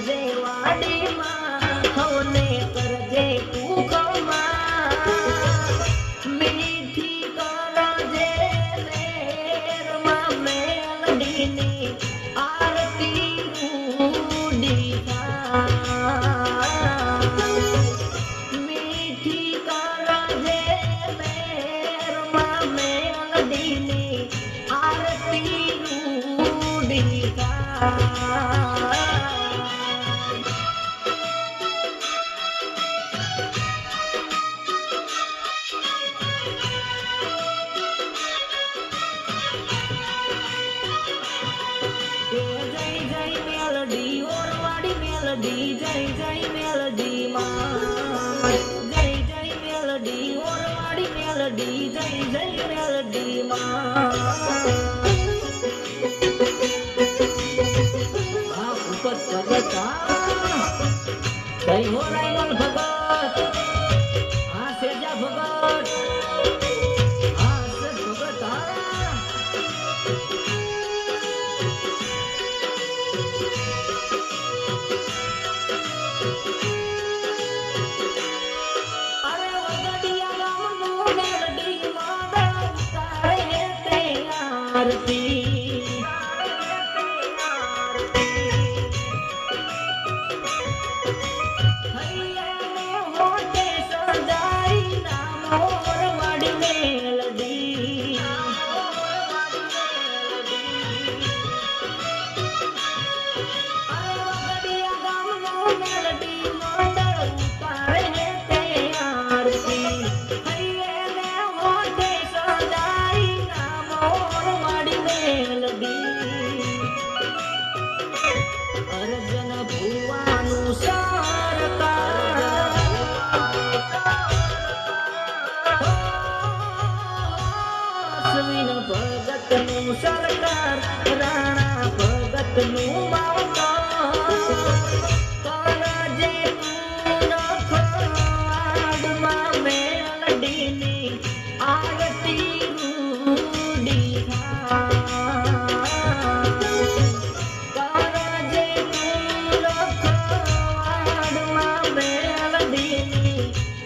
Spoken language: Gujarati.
કરજે વાડીમાં હવને કરજે કુખમાં મીઠી કરજે મેરમાં મેલડીની આરતી રૂડી મીઠી કરજે મેરમાં મેલડીની આરતી રૂડી જય જય મેલડી માં જય જય મેલડી ઓરવાડી મેલડી જય જય મેલડી માં આ ભગત ભગત જય હો રાયમલ ભગત આ સેજા ભગત આ સત ભગત ભગતનું સરકાર રાણા ભગતનું માવતર કરજે તું રખવાડમાં મેલડીની આરતી રૂડી